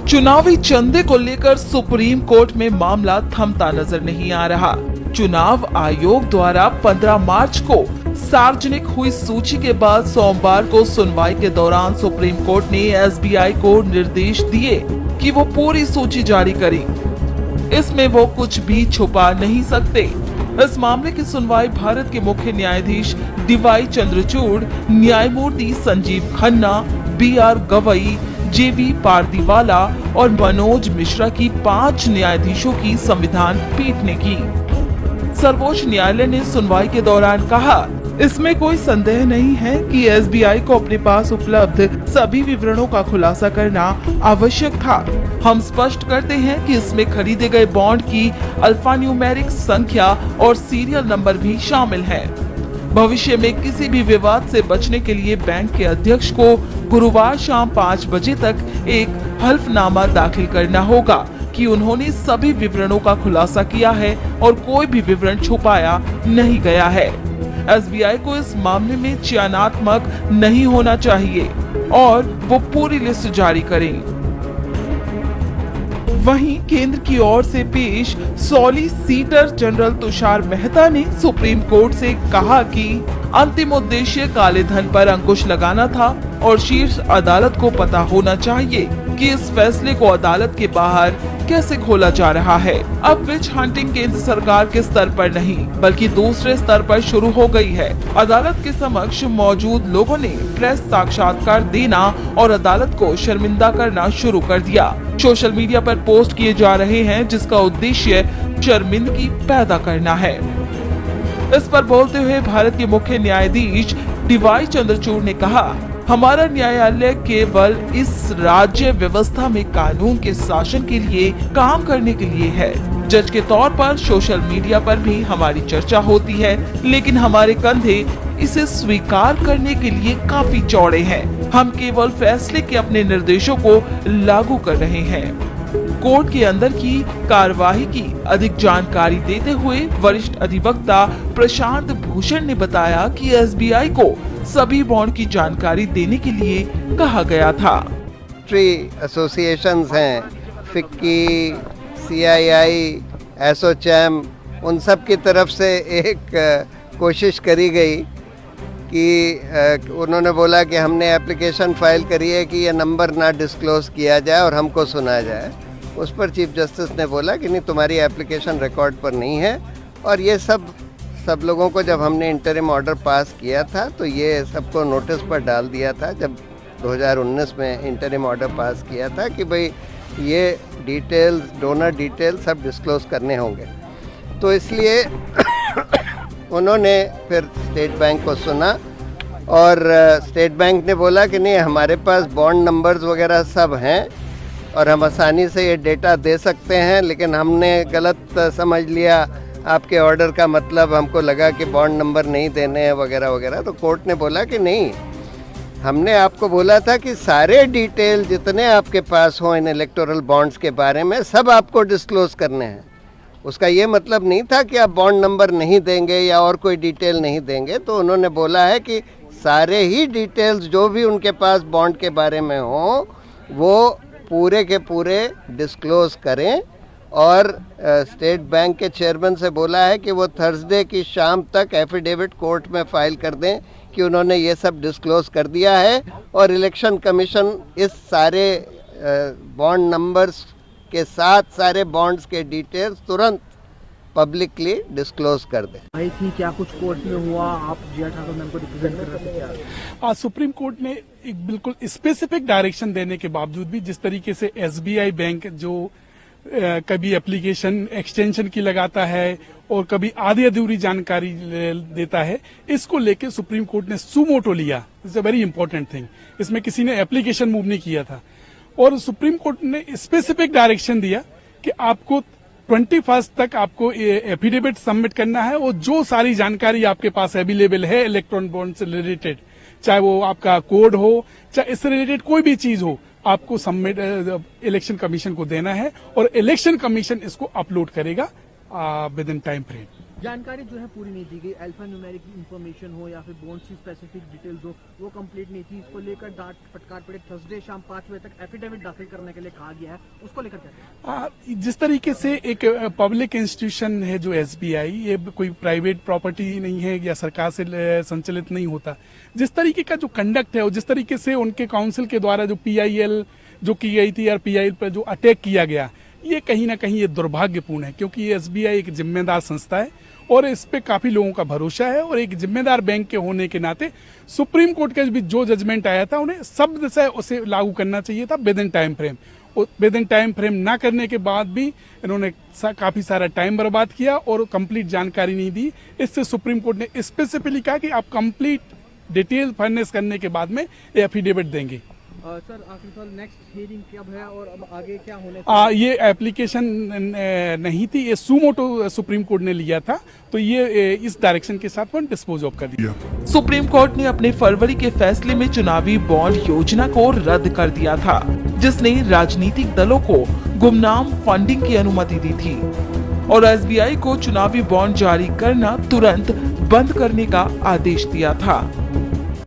चुनावी चंदे को लेकर सुप्रीम कोर्ट में मामला थमता नजर नहीं आ रहा। चुनाव आयोग द्वारा 15 मार्च को सार्वजनिक हुई सूची के बाद सोमवार को सुनवाई के दौरान सुप्रीम कोर्ट ने एसबीआई को निर्देश दिए कि वो पूरी सूची जारी करे। इसमें वो कुछ भी छुपा नहीं सकते। इस मामले की सुनवाई भारत के मुख्य न्यायाधीश डीवाई चंद्रचूड़, न्यायमूर्ति संजीव खन्ना, बीआर गवई, जेबी पारदीवाला और मनोज मिश्रा की 5 न्यायाधीशों की संविधान पीठ ने की। सर्वोच्च न्यायालय ने सुनवाई के दौरान कहा, इसमें कोई संदेह नहीं है कि एसबीआई को अपने पास उपलब्ध सभी विवरणों का खुलासा करना आवश्यक था। हम स्पष्ट करते हैं कि इसमें खरीदे गए बॉन्ड की अल्फान्यूमेरिक संख्या और सीरियल नंबर भी शामिल है। भविष्य में किसी भी विवाद से बचने के लिए बैंक के अध्यक्ष को गुरुवार शाम 5 बजे तक एक हल्फनामा दाखिल करना होगा कि उन्होंने सभी विवरणों का खुलासा किया है और कोई भी विवरण छुपाया नहीं गया है। एसबीआई को इस मामले में चयनात्मक नहीं होना चाहिए और वो पूरी लिस्ट जारी करें। वहीं केंद्र की ओर से पेश सॉलिसिटर जनरल तुषार मेहता ने सुप्रीम कोर्ट से कहा कि अंतिम उद्देश्य काले धन पर अंकुश लगाना था और शीर्ष अदालत को पता होना चाहिए कि इस फैसले को अदालत के बाहर कैसे खोला जा रहा है। अब विच हंटिंग केंद्र सरकार के स्तर पर नहीं बल्कि दूसरे स्तर पर शुरू हो गई है। अदालत के समक्ष मौजूद लोगों ने प्रेस साक्षात्कार देना और अदालत को शर्मिंदा करना शुरू कर दिया। सोशल मीडिया पर पोस्ट किए जा रहे हैं जिसका उद्देश्य शर्मिंदगी पैदा करना है। इस पर बोलते हुए भारत के मुख्य न्यायाधीश डीवाई चंद्रचूड़ ने कहा, हमारा न्यायालय केवल इस राज्य व्यवस्था में कानून के शासन के लिए काम करने के लिए है। जज के तौर पर सोशल मीडिया पर भी हमारी चर्चा होती है, लेकिन हमारे कंधे इसे स्वीकार करने के लिए काफी चौड़े हैं। हम केवल फैसले के अपने निर्देशों को लागू कर रहे हैं। कोर्ट के अंदर की कार्यवाही की अधिक जानकारी देते हुए वरिष्ठ अधिवक्ता प्रशांत भूषण ने बताया कि एसबीआई को सभी बॉन्ड की जानकारी देने के लिए कहा गया था। एसोसिएशंस हैं, फिक्की, सीआईआई, एसोचैम, उन सब की तरफ से एक कोशिश करी गई कि उन्होंने बोला कि हमने एप्लीकेशन फाइल करी है कि ये नंबर ना डिस्क्लोज किया जाए और हमको सुना जाए। उस पर चीफ जस्टिस ने बोला कि नहीं, तुम्हारी एप्लीकेशन रिकॉर्ड पर नहीं है। और ये सब लोगों को जब हमने इंटरिम ऑर्डर पास किया था तो ये सबको नोटिस पर डाल दिया था, जब 2019 में इंटरिम ऑर्डर पास किया था कि भाई ये डिटेल्स, डोनर डिटेल्स सब डिस्क्लोज करने होंगे। तो इसलिए उन्होंने फिर स्टेट बैंक को सुना और स्टेट बैंक ने बोला कि नहीं, हमारे पास बॉन्ड नंबर्स वगैरह सब हैं और हम आसानी से ये डेटा दे सकते हैं, लेकिन हमने गलत समझ लिया आपके ऑर्डर का मतलब, हमको लगा कि बॉन्ड नंबर नहीं देने हैं वगैरह वगैरह। तो कोर्ट ने बोला कि नहीं, हमने आपको बोला था कि सारे डिटेल जितने आपके पास हों इन इलेक्टोरल बॉन्ड्स के बारे में सब आपको डिस्क्लोज करने हैं। उसका ये मतलब नहीं था कि आप बॉन्ड नंबर नहीं देंगे या और कोई डिटेल नहीं देंगे। तो उन्होंने बोला है कि सारे ही डिटेल्स जो भी उनके पास बॉन्ड के बारे में हों वो पूरे के पूरे डिस्क्लोज करें। और स्टेट बैंक के चेयरमैन से बोला है कि वो थर्सडे की शाम तक एफिडेविट कोर्ट में फाइल कर दें कि उन्होंने ये सब डिस्क्लोज कर दिया है और इलेक्शन कमीशन इस सारे बॉन्ड नंबर्स के साथ सारे बॉन्ड्स के डिटेल्स तुरंत पब्लिकली डिस्क्लोज कर दें। भाई थी क्या कुछ कोर्ट में हुआ, आप जिया ठाकुर मैम को रिप्रेजेंट कर रहे थे क्या? आज सुप्रीम कोर्ट ने एक बिल्कुल स्पेसिफिक डायरेक्शन देने के बावजूद भी जिस तरीके से एसबीआई बैंक जो कभी एप्लीकेशन एक्सटेंशन की लगाता है और कभी आधी अधूरी जानकारी देता है, इसको लेके सुप्रीम कोर्ट ने सुमोटो लिया। It's a very important thing. इसमें किसी ने एप्लीकेशन मूव नहीं किया था और सुप्रीम कोर्ट ने स्पेसिफिक डायरेक्शन दिया कि आपको 21 तक आपको एफिडेविट सबमिट करना है और जो सारी जानकारी आपके पास अवेलेबल है इलेक्ट्रॉनिक बॉन्ड से रिलेटेड, चाहे वो आपका कोड हो चाहे इससे रिलेटेड कोई भी चीज हो, आपको सबमिट इलेक्शन कमीशन को देना है और इलेक्शन कमीशन इसको अपलोड करेगा विद इन टाइम फ्रेम। जानकारी जो है पूरी नहीं दी गई, अल्फा न्यूमेरिक इंफॉर्मेशन हो या फिर बॉन्ड की स्पेसिफिक डिटेल्स हो वो कंप्लीट नहीं थी। इसको लेकर डांट फटकार पड़े, थर्सडे शाम 5 बजे तक एफिडेविट दाखिल करने के लिए कहा गया है, उसको लेकर क्या? जिस तरीके से एक पब्लिक इंस्टीट्यूशन है जो एसबीआई, ये कोई प्राइवेट प्रॉपर्टी नहीं है या सरकार से संचालित नहीं होता। जिस तरीके का जो कंडक्ट है और जिस तरीके से उनके काउंसिल के द्वारा जो पीआईएल जो की गई थी और पीआईएल पर जो अटैक किया गया, ये कहीं ना कहीं ये दुर्भाग्यपूर्ण है, क्योंकि ये एसबीआई एक जिम्मेदार संस्था है और इस पे काफी लोगों का भरोसा है। और एक जिम्मेदार बैंक के होने के नाते सुप्रीम कोर्ट का भी जो जजमेंट आया था उन्हें शब्द से उसे लागू करना चाहिए था with in time frame. With in time frame ना करने के बाद भी इन्होंने काफी सारा टाइम बर्बाद किया और कंप्लीट जानकारी नहीं दी। इससे सुप्रीम कोर्ट ने स्पेसिफिकली कहा कि आप कंप्लीट डिटेल फर्निश करने के बाद में एफिडेविट देंगे। सर आखिर सवाल, नेक्स्ट हियरिंग कब है और अब आगे क्या होने ये एप्लीकेशन नहीं थी, ये सुमोटो सुप्रीम कोर्ट ने लिया था, तो ये इस डायरेक्शन के साथ डिस्पोज ऑफ कर दिया। सुप्रीम कोर्ट ने अपने फरवरी के फैसले में चुनावी बॉन्ड योजना को रद्द कर दिया था, जिसने राजनीतिक दलों को गुमनाम फंडिंग की अनुमति दी थी और एसबीआई को चुनावी बॉन्ड जारी करना तुरंत बंद करने का आदेश दिया था।